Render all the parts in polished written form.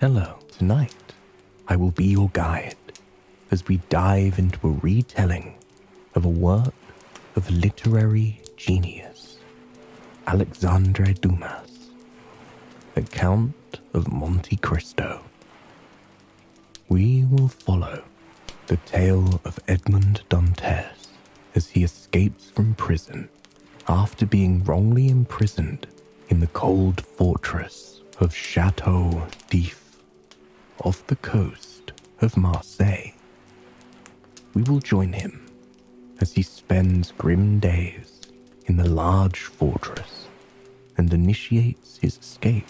Hello, tonight I will be your guide as we dive into a retelling of a work of literary genius, Alexandre Dumas, the Count of Monte Cristo. We will follow the tale of Edmond Dantès as he escapes from prison after being wrongly imprisoned in the cold fortress of Chateau d'If off the coast of Marseille. We will join him as he spends grim days in the large fortress and initiates his escape,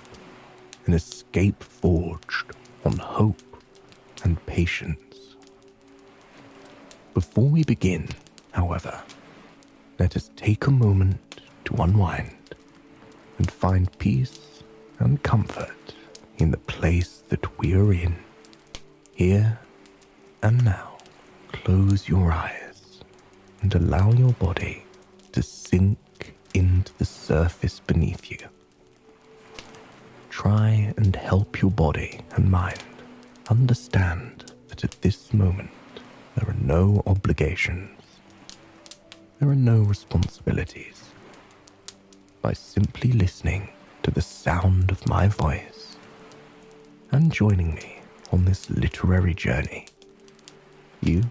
an escape forged on hope and patience. Before we begin, however, let us take a moment to unwind and find peace and comfort in the place that we are in. Here and now, close your eyes and allow your body to sink into the surface beneath you. Try and help your body and mind understand that at this moment there are no obligations, there are no responsibilities. By simply listening to the sound of my voice and joining me on this literary journey, you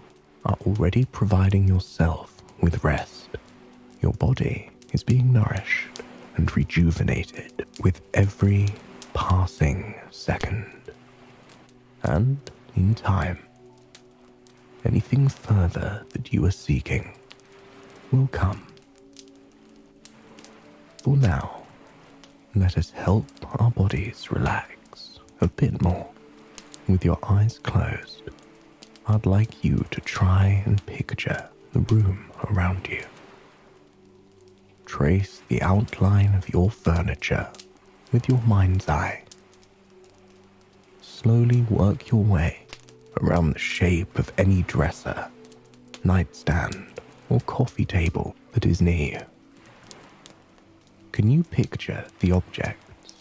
are already providing yourself with rest. Your body is being nourished and rejuvenated with every passing second. And in time, anything further that you are seeking will come. For now, let us help our bodies relax a bit more. With your eyes closed, I'd like you to try and picture the room around you. Trace the outline of your furniture with your mind's eye. Slowly work your way around the shape of any dresser, nightstand, or coffee table that is near you. Can you picture the objects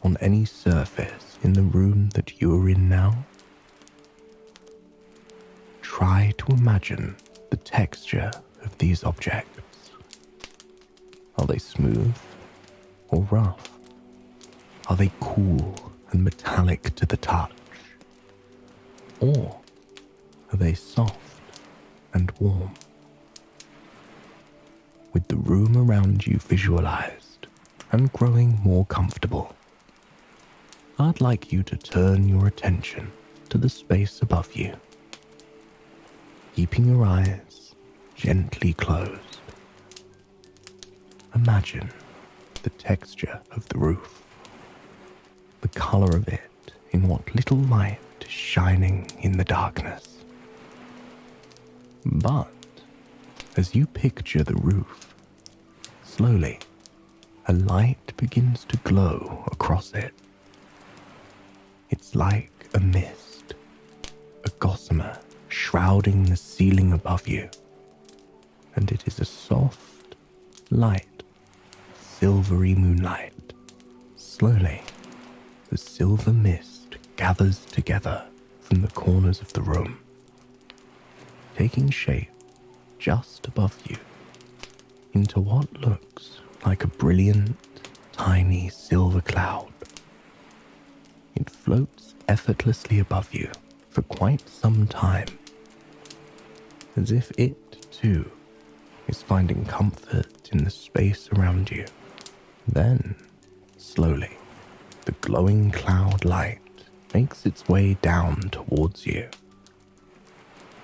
on any surface in the room that you are in now? Try to imagine the texture of these objects. Are they smooth or rough? Are they cool and metallic to the touch? Or are they soft and warm? With the room around you visualized and growing more comfortable, I'd like you to turn your attention to the space above you, keeping your eyes gently closed. Imagine the texture of the roof, the color of it in what little light is shining in the darkness. But as you picture the roof, slowly a light begins to glow across it. It's like a mist, a gossamer shrouding the ceiling above you, and it is a soft, light, silvery moonlight. Slowly, the silver mist gathers together from the corners of the room, taking shape just above you into what looks like a brilliant, tiny silver cloud. It floats effortlessly above you for quite some time, as if it, too, is finding comfort in the space around you. Then, slowly, the glowing cloud light makes its way down towards you.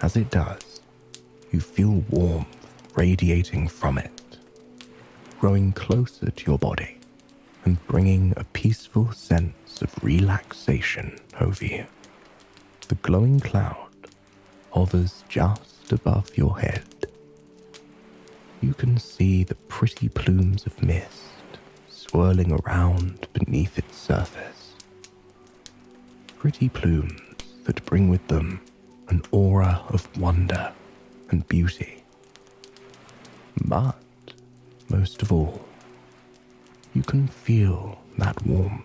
As it does, you feel warmth radiating from it, growing closer to your body and bringing a peaceful sense of relaxation over you. The glowing cloud hovers just above your head. You can see the pretty plumes of mist swirling around beneath its surface. Pretty plumes that bring with them an aura of wonder and beauty. But most of all, you can feel that warmth,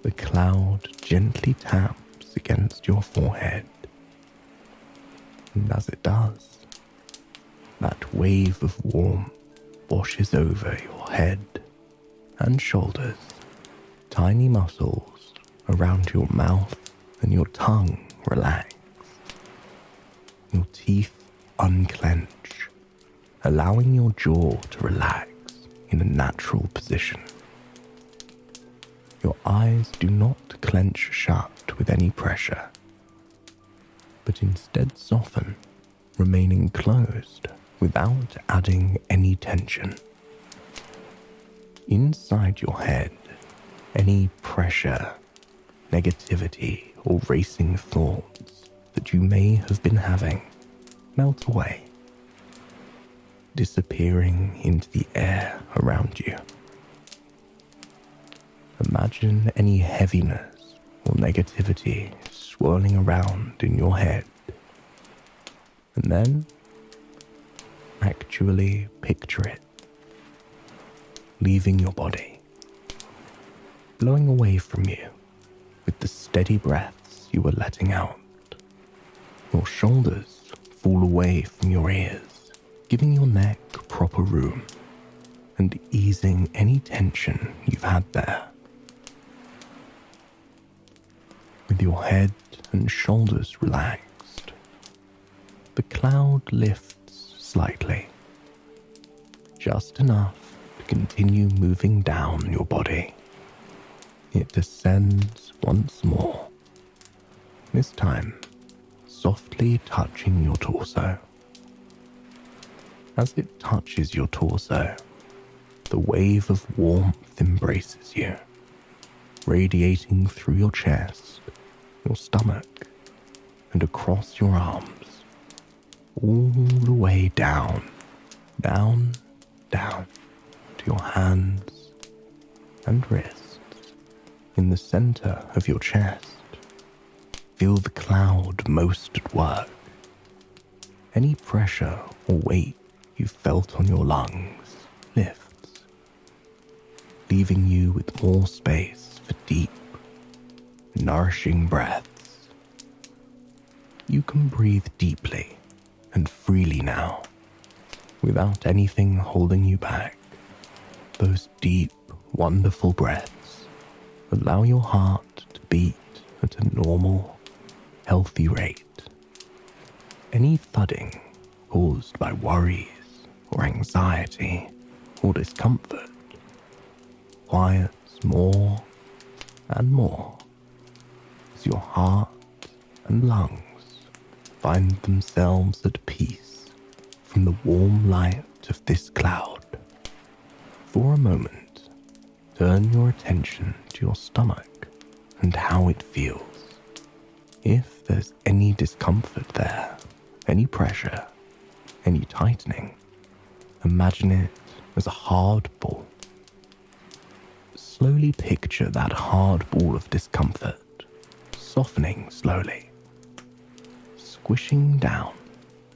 the cloud gently taps against your forehead. And as it does, that wave of warmth washes over your head and shoulders. Tiny muscles around your mouth and your tongue relax. Your teeth unclench, allowing your jaw to relax in a natural position. Your eyes do not clench shut with any pressure, but instead soften, remaining closed without adding any tension. Inside your head, any pressure, negativity, or racing thoughts that you may have been having melt away, disappearing into the air around you. Imagine any heaviness or negativity swirling around in your head, and then actually picture it leaving your body, blowing away from you with the steady breaths you are letting out. Your shoulders fall away from your ears, giving your neck proper room and easing any tension you've had there. With your head and shoulders relaxed, the cloud lifts slightly, just enough to continue moving down your body. It descends once more, this time softly touching your torso. As it touches your torso, the wave of warmth embraces you, radiating through your chest, your stomach, and across your arms, all the way down, down, down to your hands and wrists. In the center of your chest, feel the cloud most at work. Any pressure or weight you felt on your lungs lifts, leaving you with more space for deep, nourishing breaths. You can breathe deeply and freely now, without anything holding you back. Those deep, wonderful breaths allow your heart to beat at a normal, healthy rate. Any thudding caused by worries or anxiety or discomfort quiets more and more as your heart and lungs find themselves at peace from the warm light of this cloud. For a moment, turn your attention to your stomach and how it feels. If there's any discomfort there, any pressure, any tightening, imagine it as a hard ball. Slowly picture that hard ball of discomfort softening slowly, squishing down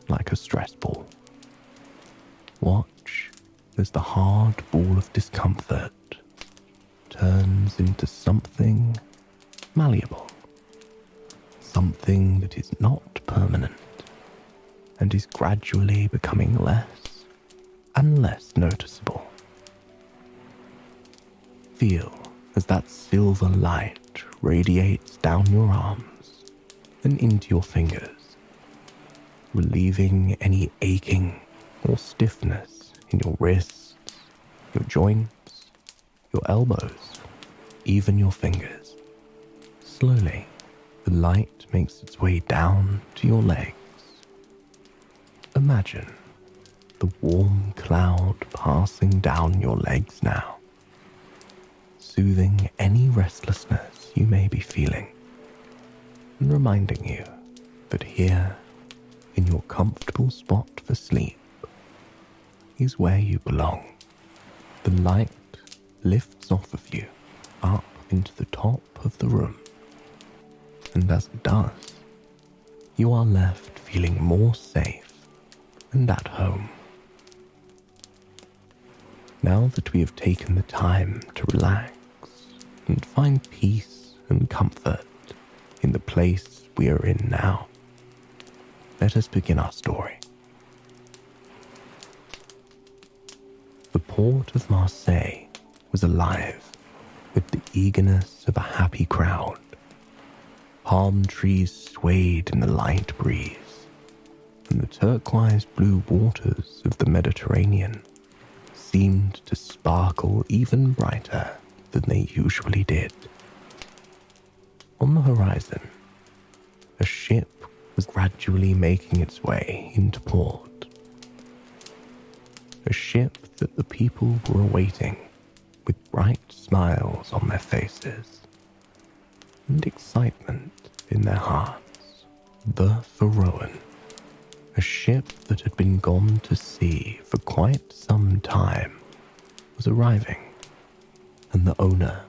like a stress ball. Watch as the hard ball of discomfort turns into something malleable, something that is not permanent and is gradually becoming less and less noticeable. Feel as that silver light radiates down your arms and into your fingers, relieving any aching or stiffness in your wrists, your joints, your elbows, even your fingers. Slowly, the light makes its way down to your legs. Imagine the warm cloud passing down your legs now, soothing any restlessness you may be feeling, and reminding you that here, in your comfortable spot for sleep, is where you belong. The light lifts off of you, up into the top of the room, and as it does, you are left feeling more safe and at home. Now that we have taken the time to relax and find peace and comfort in the place we are in now. Let us begin our story. The port of Marseille was alive with the eagerness of a happy crowd. Palm trees swayed in the light breeze, and the turquoise blue waters of the Mediterranean seemed to sparkle even brighter than they usually did. On the horizon, a ship was gradually making its way into port. A ship that the people were awaiting with bright smiles on their faces and excitement in their hearts. The Pharaon, a ship that had been gone to sea for quite some time, was arriving, and the owner,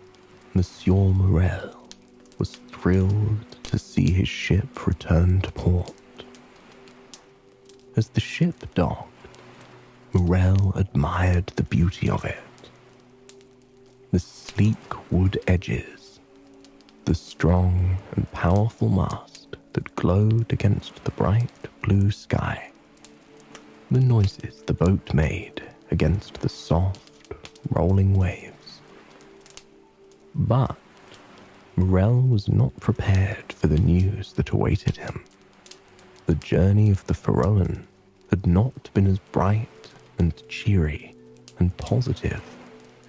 Monsieur Morel, was thrilled to see his ship return to port. As the ship docked, Morel admired the beauty of it. The sleek wood edges, the strong and powerful mast that glowed against the bright blue sky, the noises the boat made against the soft, rolling waves. But Morel was not prepared for the news that awaited him. The journey of the Pharaon had not been as bright and cheery and positive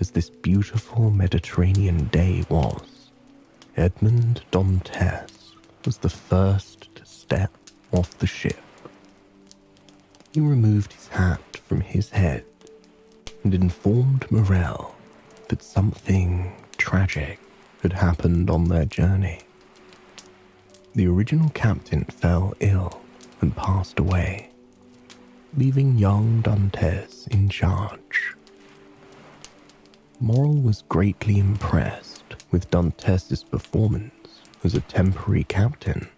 as this beautiful Mediterranean day was. Edmond Dantès was the first to step off the ship. He removed his hat from his head and informed Morel that something tragic had happened on their journey. The original captain fell ill and passed away, leaving young Dantès in charge. Morel was greatly impressed with Dantès' performance as a temporary captain,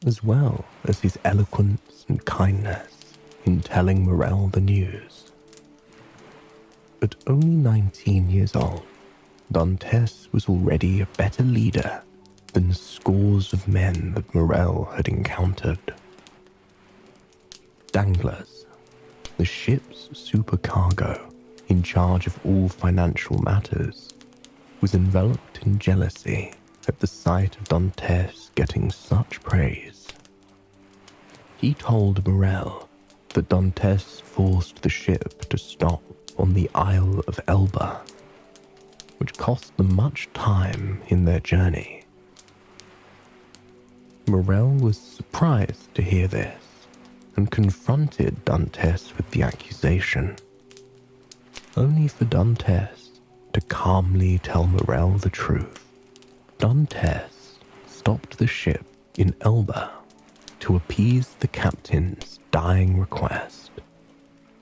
as well as his eloquence and kindness in telling Morel the news. At only 19 years old, Dantès was already a better leader than scores of men that Morel had encountered. Danglars, the ship's supercargo in charge of all financial matters, was enveloped in jealousy at the sight of Dantès getting such praise. He told Morel that Dantès forced the ship to stop on the Isle of Elba, which cost them much time in their journey. Morel was surprised to hear this and confronted Dantès with the accusation, only for Dantès to calmly tell Morel the truth. Dantès stopped the ship in Elba to appease the captain's dying request.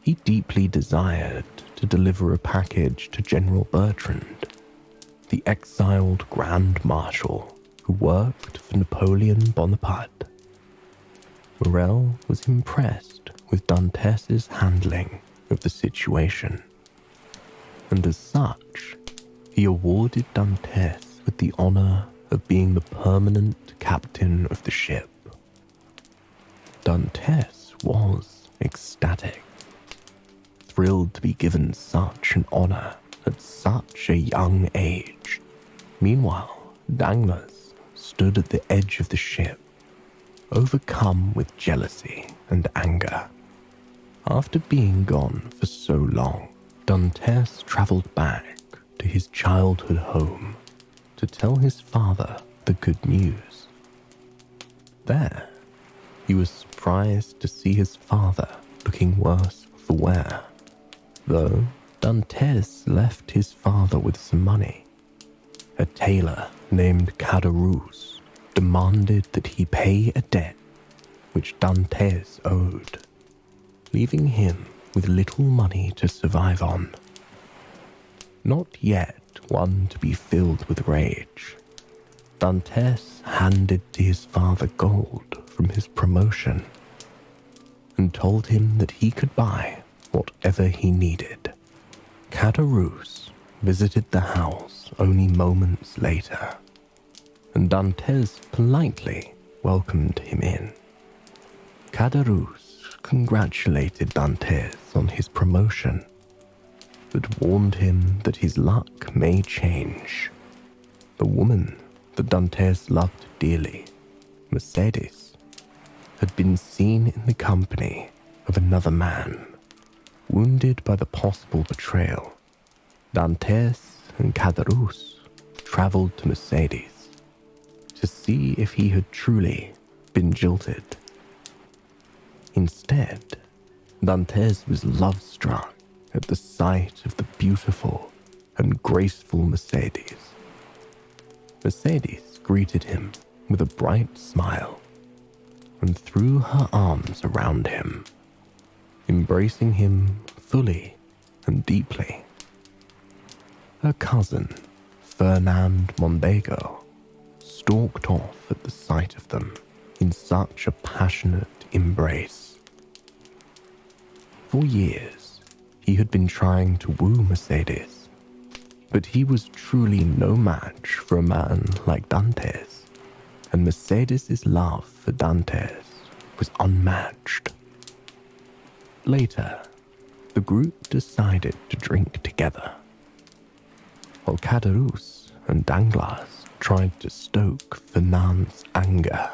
He deeply desired to deliver a package to General Bertrand, the exiled Grand Marshal who worked for Napoleon Bonaparte. Morel was impressed with Dantès' handling of the situation, and as such, he awarded Dantès with the honor of being the permanent captain of the ship. Dantès was ecstatic, thrilled to be given such an honor at such a young age. Meanwhile, Danglars stood at the edge of the ship, overcome with jealousy and anger. After being gone for so long, Dantès travelled back to his childhood home to tell his father the good news. There, he was surprised to see his father looking worse for wear. Though Dantès left his father with some money, a tailor named Caderousse demanded that he pay a debt which Dantès owed, leaving him with little money to survive on. Not yet one to be filled with rage, Dantès handed to his father gold from his promotion and told him that he could buy whatever he needed. Caderousse visited the house only moments later and Dantès politely welcomed him in. Caderousse congratulated Dantès on his promotion, but warned him that his luck may change. The woman that Dantès loved dearly, Mercedes, had been seen in the company of another man. Wounded by the possible betrayal, Dantès and Caderousse travelled to Mercedes to see if he had truly been jilted. Instead, Dantès was love-struck at the sight of the beautiful and graceful Mercedes. Mercedes greeted him with a bright smile and threw her arms around him, embracing him fully and deeply. Her cousin, Fernand Mondego, stalked off at the sight of them in such a passionate embrace. For years, he had been trying to woo Mercedes, but he was truly no match for a man like Dantès, and Mercedes's love for Dantès was unmatched. Later, the group decided to drink together. While Caderousse and Danglars tried to stoke Fernand's anger,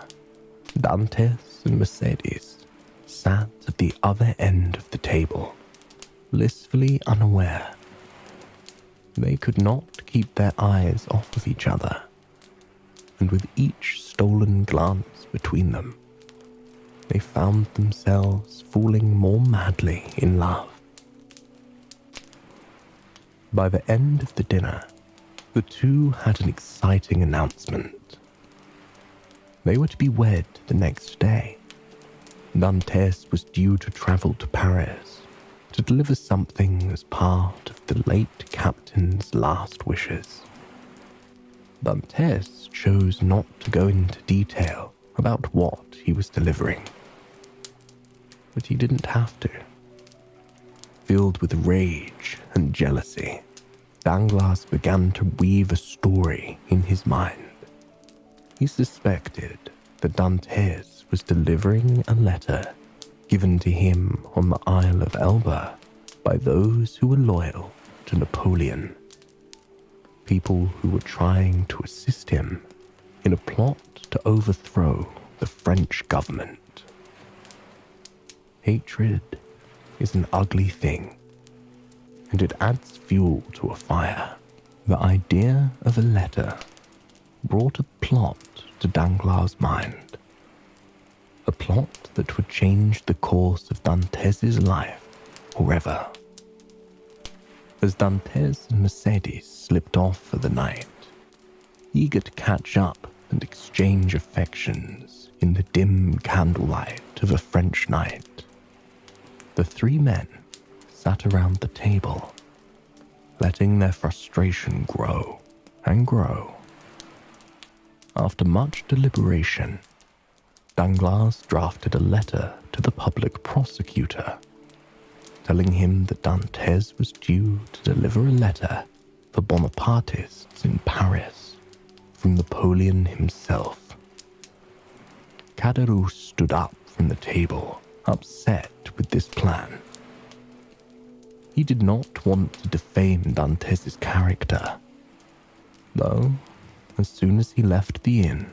Dantès and Mercedes sat at the other end of the table, blissfully unaware. They could not keep their eyes off of each other, and with each stolen glance between them, they found themselves falling more madly in love. By the end of the dinner, the two had an exciting announcement. They were to be wed the next day. Dantès was due to travel to Paris to deliver something as part of the late captain's last wishes. Dantès chose not to go into detail about what he was delivering, but he didn't have to. Filled with rage and jealousy, Danglars began to weave a story in his mind. He suspected that Dantès was delivering a letter given to him on the Isle of Elba by those who were loyal to Napoleon, people who were trying to assist him in a plot to overthrow the French government. Hatred is an ugly thing, and it adds fuel to a fire. The idea of a letter brought a plot to Danglars' mind, a plot that would change the course of Dantès' life forever. As Dantès and Mercedes slipped off for the night, eager to catch up and exchange affections in the dim candlelight of a French night, the three men sat around the table, letting their frustration grow and grow. After much deliberation, Danglars drafted a letter to the public prosecutor, telling him that Dantès was due to deliver a letter for Bonapartists in Paris from Napoleon himself. Caderousse stood up from the table, upset with this plan. He did not want to defame Dantès' character, though, as soon as he left the inn,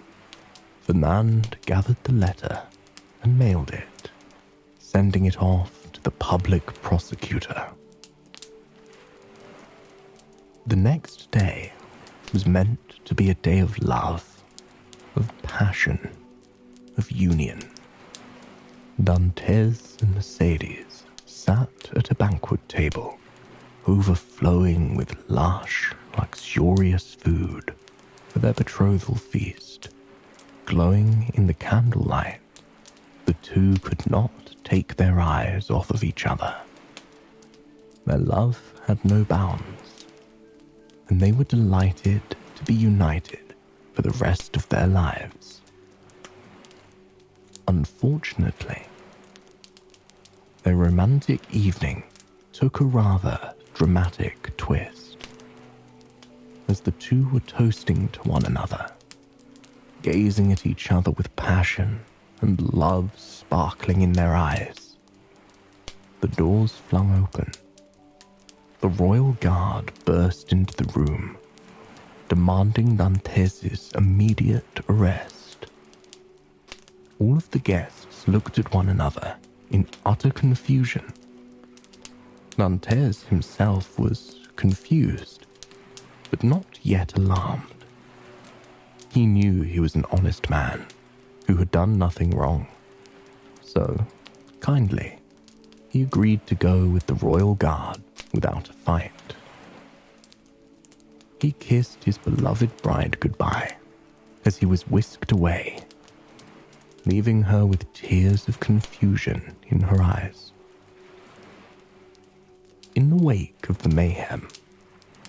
Fernand gathered the letter and mailed it, sending it off to the public prosecutor. The next day was meant to be a day of love, of passion, of union. Dantès and Mercedes sat at a banquet table, overflowing with lush, luxurious food for their betrothal feast. Glowing in the candlelight, the two could not take their eyes off of each other. Their love had no bounds, and they were delighted to be united for the rest of their lives. Unfortunately, their romantic evening took a rather dramatic twist. As the two were toasting to one another, gazing at each other with passion and love sparkling in their eyes. The doors flung open. The royal guard burst into the room, demanding Dantès' immediate arrest. All of the guests looked at one another in utter confusion. Dantès himself was confused, but not yet alarmed. He knew he was an honest man who had done nothing wrong. So, kindly, he agreed to go with the royal guard without a fight. He kissed his beloved bride goodbye as he was whisked away, leaving her with tears of confusion in her eyes. In the wake of the mayhem,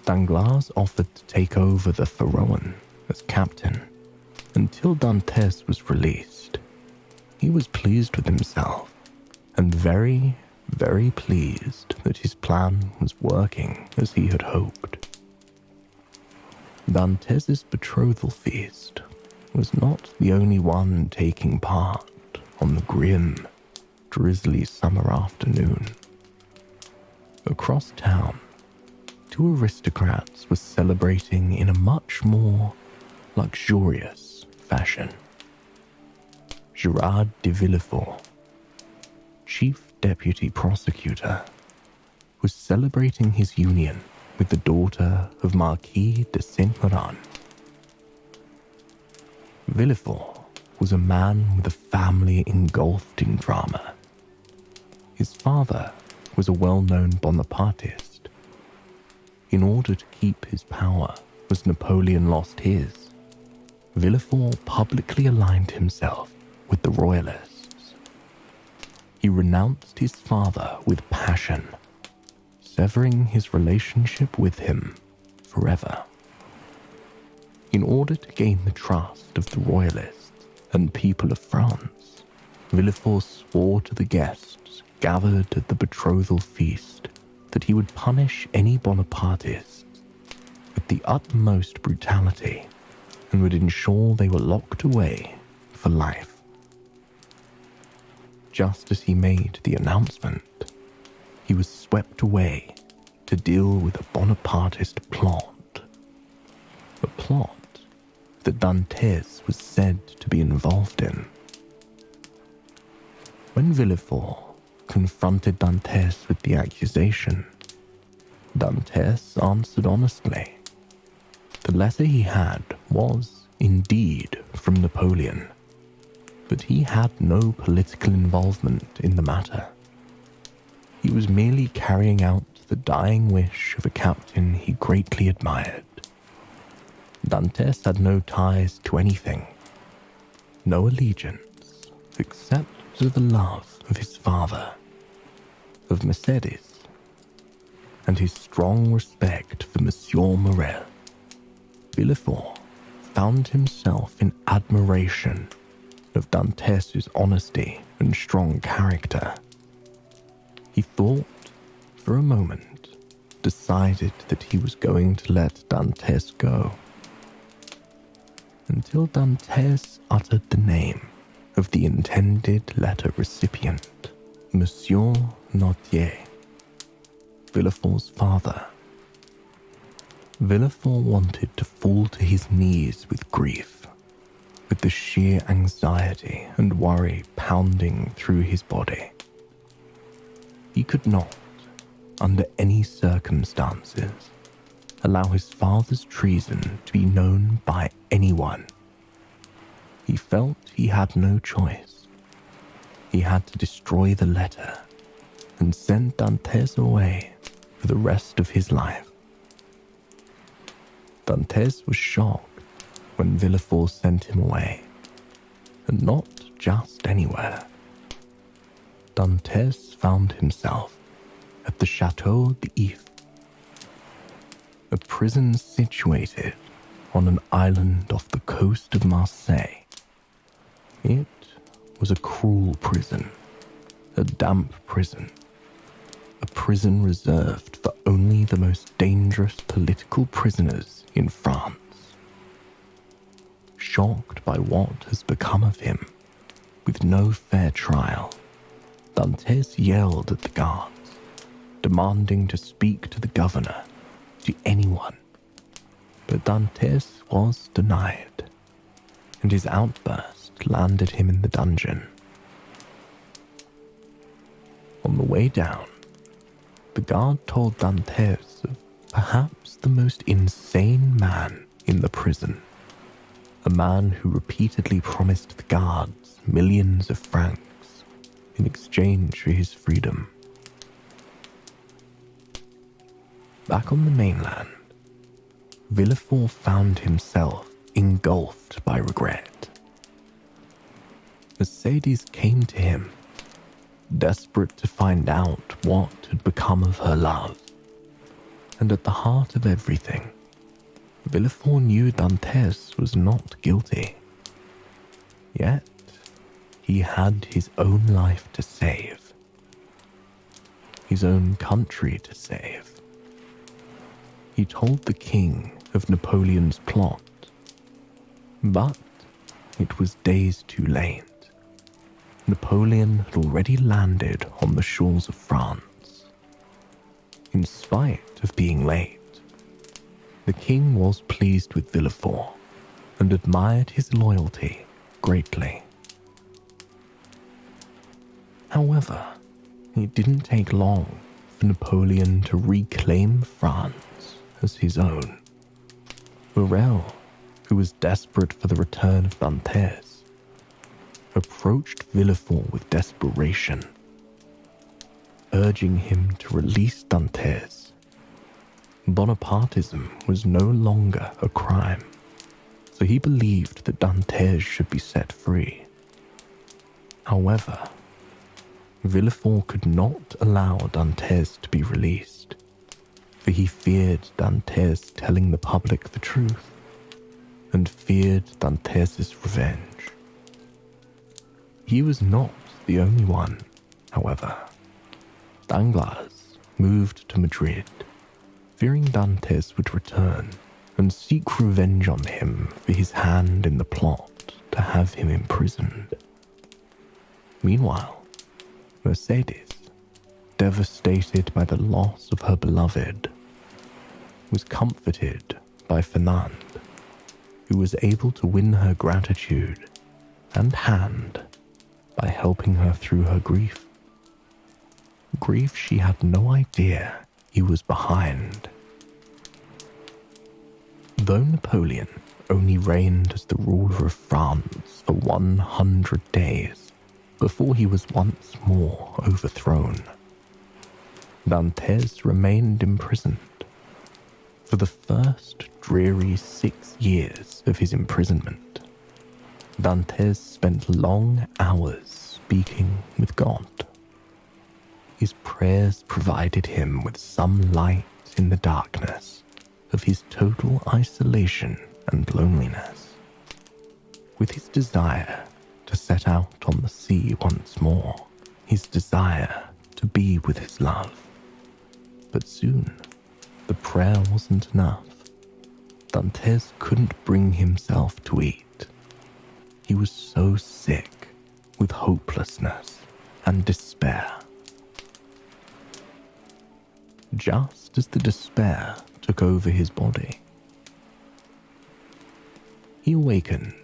Danglars offered to take over the Pharaon as captain until Dantès was released. He was pleased with himself and very, very pleased that his plan was working as he had hoped. Dantès' betrothal feast was not the only one taking part on the grim, drizzly summer afternoon. Across town, two aristocrats were celebrating in a much more luxurious fashion. Gerard de Villefort, chief deputy prosecutor, was celebrating his union with the daughter of Marquis de Saint-Méran. Villefort was a man with a family engulfed in drama. His father was a well-known Bonapartist. In order to keep his power as Napoleon lost his, Villefort publicly aligned himself with the Royalists. He renounced his father with passion, severing his relationship with him forever. In order to gain the trust of the Royalists and people of France, Villefort swore to the guests gathered at the betrothal feast that he would punish any Bonapartists with the utmost brutality and would ensure they were locked away for life. Just as he made the announcement, he was swept away to deal with a Bonapartist plot. A plot that Dantès was said to be involved in. When Villefort confronted Dantès with the accusation, Dantès answered honestly. The letter he had was, indeed, from Napoleon, but he had no political involvement in the matter. He was merely carrying out the dying wish of a captain he greatly admired. Dantès had no ties to anything, no allegiance, except to the love of his father, of Mercedes, and his strong respect for Monsieur Morel. Villefort found himself in admiration of Dantès' honesty and strong character. He thought, for a moment, decided that he was going to let Dantès go, until Dantès uttered the name of the intended letter recipient, Monsieur Noirtier, Villefort's father. Villefort wanted to fall to his knees with grief, with the sheer anxiety and worry pounding through his body. He could not, under any circumstances, allow his father's treason to be known by anyone. He felt he had no choice. He had to destroy the letter and send Dantès away for the rest of his life. Dantès was shocked when Villefort sent him away, and not just anywhere. Dantès found himself at the Château d'If, a prison situated on an island off the coast of Marseille. It was a cruel prison, a damp prison, a prison reserved for only the most dangerous political prisoners in France. shocked by what has become of him, with no fair trial, Dantès yelled at the guards, demanding to speak to the governor, to anyone. But Dantès was denied, and his outburst landed him in the dungeon. On the way down, the guard told Dantès of perhaps the most insane man in the prison, a man who repeatedly promised the guards millions of francs in exchange for his freedom. Back on the mainland, Villefort found himself engulfed by regret. Mercedes came to him, desperate to find out what had become of her love. And at the heart of everything, Villefort knew Dantès was not guilty. Yet, he had his own life to save, his own country to save. He told the king of Napoleon's plot, but it was days too late. Napoleon had already landed on the shores of France. In spite of being late, the king was pleased with Villefort and admired his loyalty greatly. However, it didn't take long for Napoleon to reclaim France as his own. Morel, who was desperate for the return of Dantès, approached Villefort with desperation, urging him to release Dantès. Bonapartism was no longer a crime, so he believed that Dantès should be set free. However, Villefort could not allow Dantès to be released, for he feared Dantès telling the public the truth, and feared Dantès' revenge. He was not the only one, however. Danglars moved to Madrid, fearing Dantès would return and seek revenge on him for his hand in the plot to have him imprisoned. Meanwhile, Mercedes, devastated by the loss of her beloved, was comforted by Fernand, who was able to win her gratitude and hand by helping her through her grief. Grief she had no idea he was behind. Though Napoleon only reigned as the ruler of France for 100 days before he was once more overthrown, Dantès remained imprisoned. For the first dreary 6 years of his imprisonment, Dantès spent long hours speaking with God. His prayers provided him with some light in the darkness of his total isolation and loneliness. With his desire to set out on the sea once more, his desire to be with his love. But soon, the prayer wasn't enough. Dantès couldn't bring himself to eat. He was so sick with hopelessness and despair. Just as the despair took over his body, he awakened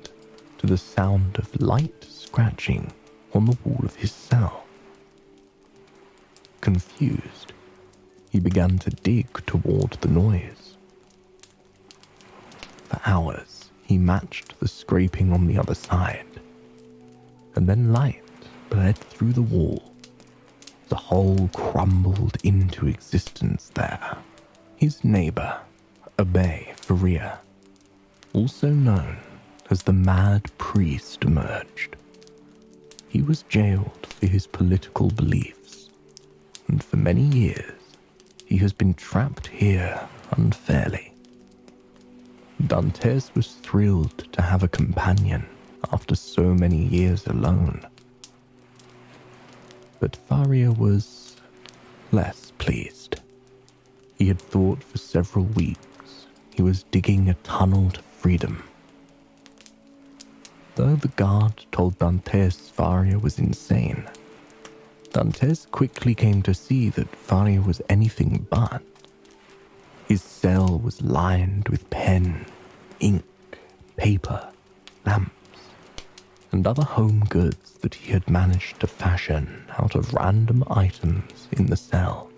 to the sound of light scratching on the wall of his cell. Confused, he began to dig toward the noise. For hours, he matched the scraping on the other side, and then light bled through the wall. The hole crumbled into existence there. His neighbor, Abbé Faria, also known as the Mad Priest, emerged. He was jailed for his political beliefs, and for many years he has been trapped here unfairly. Dantès was thrilled to have a companion after so many years alone. But Faria was less pleased. He had thought for several weeks he was digging a tunnel to freedom. Though the guard told Dantès Faria was insane, Dantès quickly came to see that Faria was anything but. His cell was lined with pen, ink, paper, lamps, and other home goods that he had managed to fashion out of random items in the cell.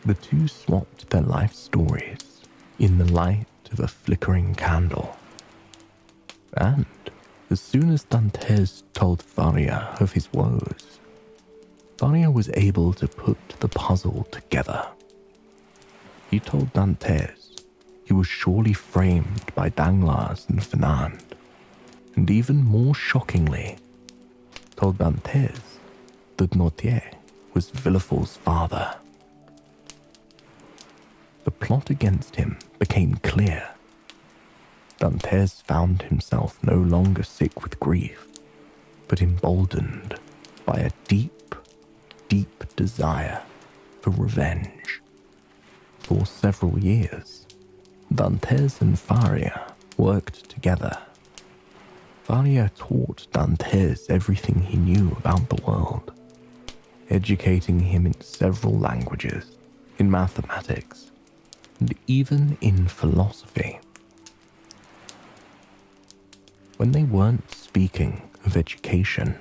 The two swapped their life stories in the light of a flickering candle. And as soon as Dantès told Faria of his woes, Faria was able to put the puzzle together. He told Dantès he was surely framed by Danglars and Fernand, and even more shockingly, told Dantès that Noirtier was Villefort's father. The plot against him became clear. Dantès found himself no longer sick with grief, but emboldened by a deep, deep desire for revenge. For several years, Dantès and Faria worked together. Faria taught Dantès everything he knew about the world, educating him in several languages, in mathematics, and even in philosophy. When they weren't speaking of education,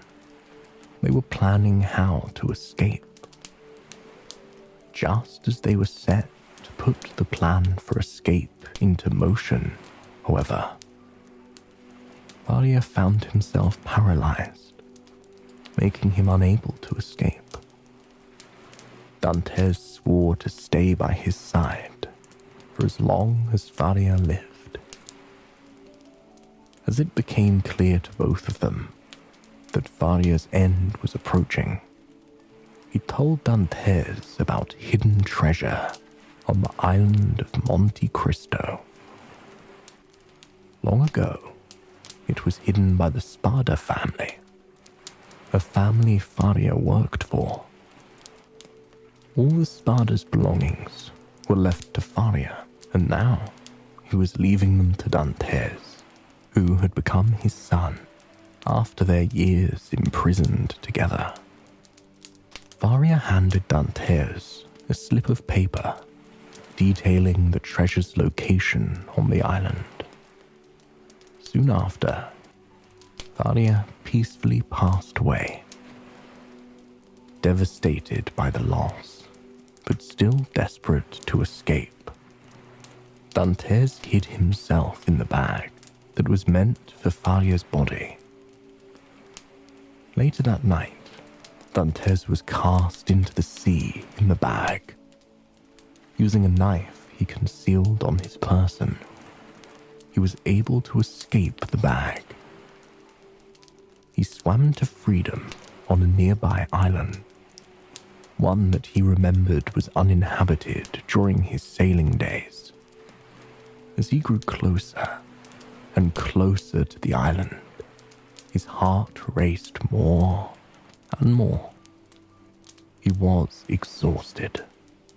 they were planning how to escape. Just as they were set to put the plan for escape into motion, however, Faria found himself paralyzed, making him unable to escape. Dantès swore to stay by his side for as long as Faria lived. As it became clear to both of them that Faria's end was approaching, he told Dantès about hidden treasure on the island of Monte Cristo. Long ago, it was hidden by the Spada family, a family Faria worked for. All the Spada's belongings were left to Faria, and now he was leaving them to Dantès, who had become his son after their years imprisoned together. Faria handed Dantès a slip of paper detailing the treasure's location on the island. Soon after, Faria peacefully passed away, devastated by the loss, but still desperate to escape. Dantès hid himself in the bag that was meant for Faria's body. Later that night, Dantès was cast into the sea in the bag. Using a knife he concealed on his person, he was able to escape the bag. He swam to freedom on a nearby island, one that he remembered was uninhabited during his sailing days. As he grew closer and closer to the island, his heart raced more and more. He was exhausted,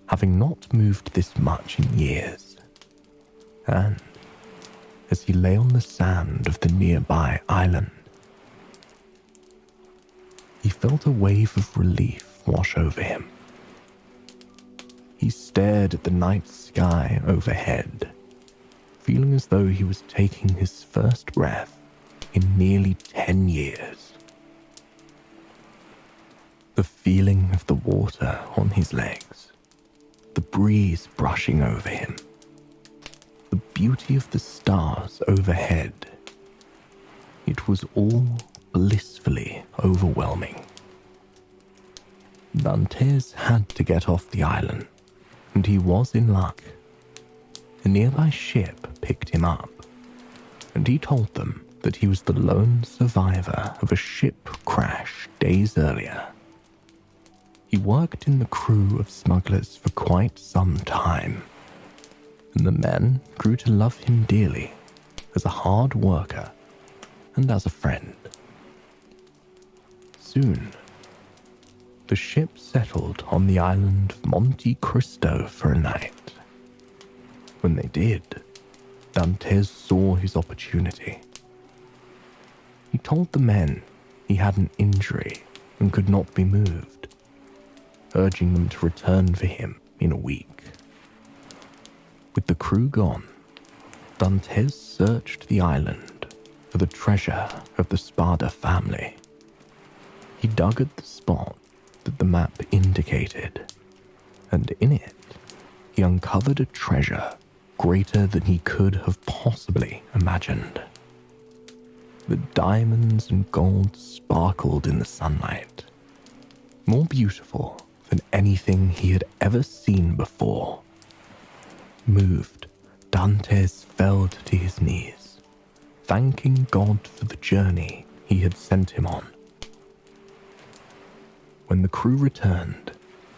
having not moved this much in years. And as he lay on the sand of the nearby island, he felt a wave of relief wash over him. He stared at the night sky overhead, feeling as though he was taking his first breath in nearly 10 years. The feeling of the water on his legs, the breeze brushing over him, the beauty of the stars overhead, it was all blissfully overwhelming. Dantès had to get off the island, and he was in luck. A nearby ship picked him up, and he told them that he was the lone survivor of a ship crash days earlier. He worked in the crew of smugglers for quite some time, and the men grew to love him dearly as a hard worker and as a friend. Soon, the ship settled on the island of Monte Cristo for a night. When they did, Dantès saw his opportunity. He told the men he had an injury and could not be moved, urging them to return for him in a week. With the crew gone, Dantès searched the island for the treasure of the Spada family. He dug at the spot that the map indicated, and in it, he uncovered a treasure greater than he could have possibly imagined. The diamonds and gold sparkled in the sunlight, more beautiful than anything he had ever seen before. Moved, Dantès fell to his knees, thanking God for the journey he had sent him on. When the crew returned,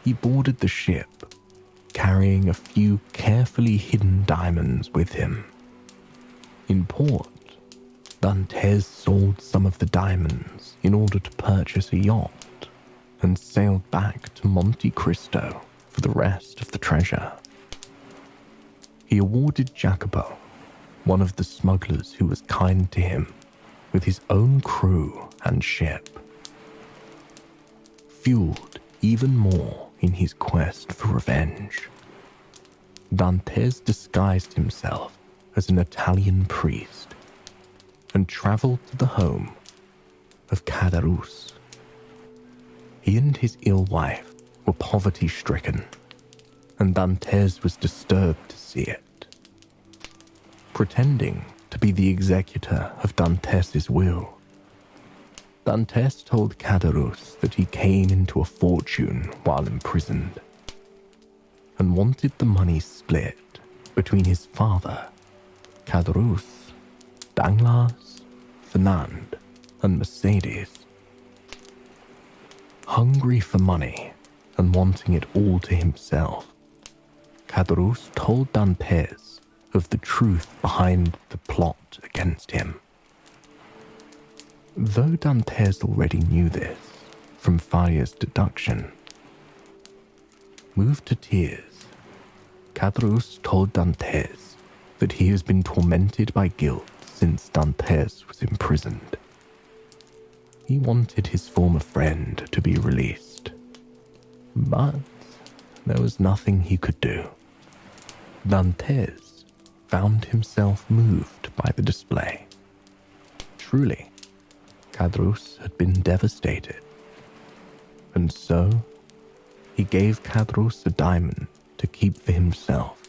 he boarded the ship, carrying a few carefully hidden diamonds with him. In port, Dantès sold some of the diamonds in order to purchase a yacht and sailed back to Monte Cristo for the rest of the treasure. He awarded Jacopo, one of the smugglers who was kind to him, with his own crew and ship. Fueled even more in his quest for revenge, Dantès disguised himself as an Italian priest and travelled to the home of Caderousse. He and his ill wife were poverty-stricken, and Dantès was disturbed to see it. Pretending to be the executor of Dantès' will, Dantès told Caderousse that he came into a fortune while imprisoned and wanted the money split between his father, Caderousse, Danglars, Fernand, and Mercedes. Hungry for money and wanting it all to himself, Caderousse told Dantès of the truth behind the plot against him. Though Dantès already knew this from Faria's deduction, moved to tears, Caderousse told Dantès that he has been tormented by guilt since Dantès was imprisoned. He wanted his former friend to be released, but there was nothing he could do. Dantès found himself moved by the display. Truly, Caderousse had been devastated, and so he gave Caderousse a diamond to keep for himself,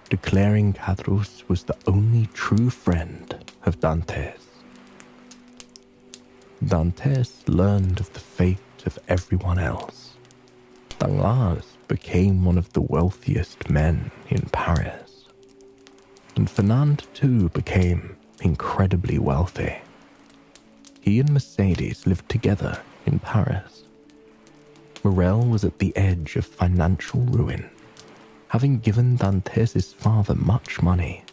declaring Caderousse was the only true friend of Dantès. Dantès learned of the fate of everyone else. Danglars became one of the wealthiest men in Paris, and Fernand too became incredibly wealthy. He and Mercedes lived together in Paris. Morel was at the edge of financial ruin, having given Dantès' father much money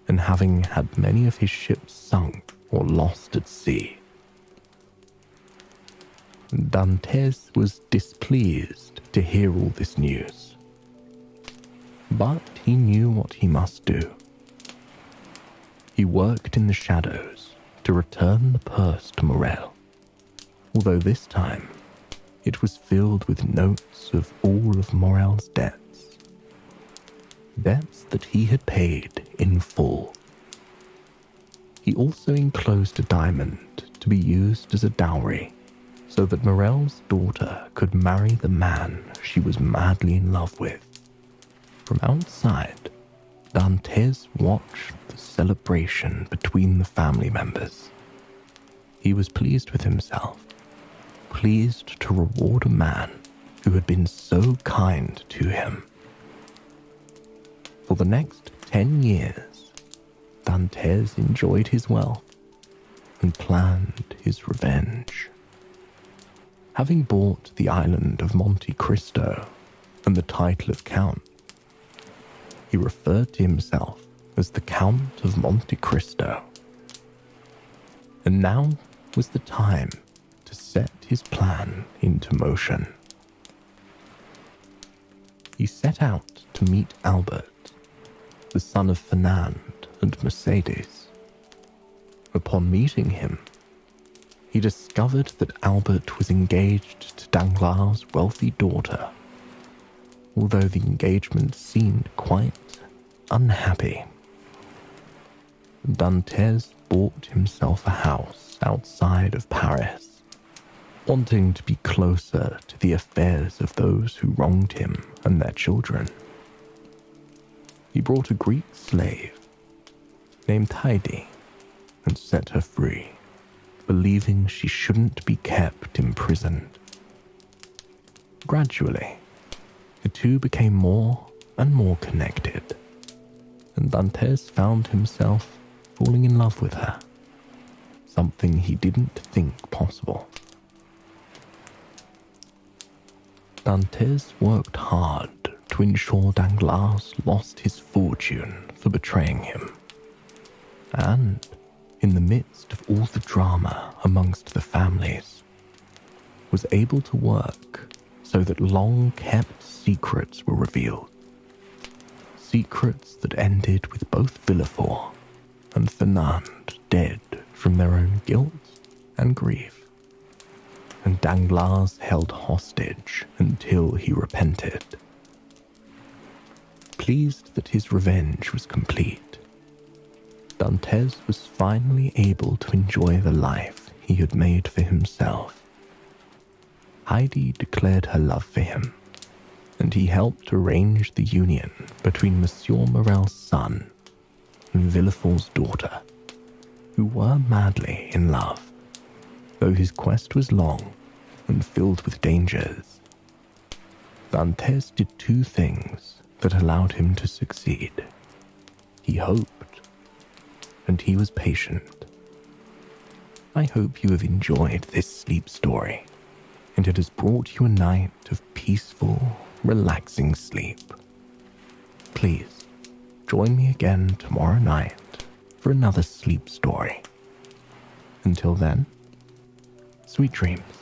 and having had many of his ships sunk or lost at sea. Dantès was displeased to hear all this news, but he knew what he must do. He worked in the shadows to return the purse to Morel, although this time it was filled with notes of all of Morel's debts. Debts that he had paid in full. He also enclosed a diamond to be used as a dowry, so that Morel's daughter could marry the man she was madly in love with. From outside, Dantès watched the celebration between the family members. He was pleased with himself, pleased to reward a man who had been so kind to him. For the next 10 years, Dantès enjoyed his wealth and planned his revenge. Having bought the island of Monte Cristo and the title of Count, he referred to himself as the Count of Monte Cristo. And now was the time to set his plan into motion. He set out to meet Albert, the son of Fernand and Mercedes. Upon meeting him, he discovered that Albert was engaged to Danglars' wealthy daughter, although the engagement seemed quite unhappy. Dantès bought himself a house outside of Paris, wanting to be closer to the affairs of those who wronged him and their children. He brought a Greek slave named Heidi and set her free, believing she shouldn't be kept imprisoned. Gradually, the two became more and more connected, and Dantès found himself falling in love with her, something he didn't think possible. Dantès worked hard to ensure Danglars lost his fortune for betraying him, and in the midst of all the drama amongst the families, was able to work so that long-kept secrets were revealed. Secrets that ended with both Villefort and Fernand dead from their own guilt and grief, and Danglars held hostage until he repented. Pleased that his revenge was complete, Dantès was finally able to enjoy the life he had made for himself. Heidi declared her love for him, and he helped arrange the union between Monsieur Morel's son and Villefort's daughter, who were madly in love, though his quest was long and filled with dangers. Dantès did two things that allowed him to succeed. He hoped, and he was patient. I hope you have enjoyed this sleep story, and it has brought you a night of peaceful, relaxing sleep. Please, join me again tomorrow night for another sleep story. Until then, sweet dreams.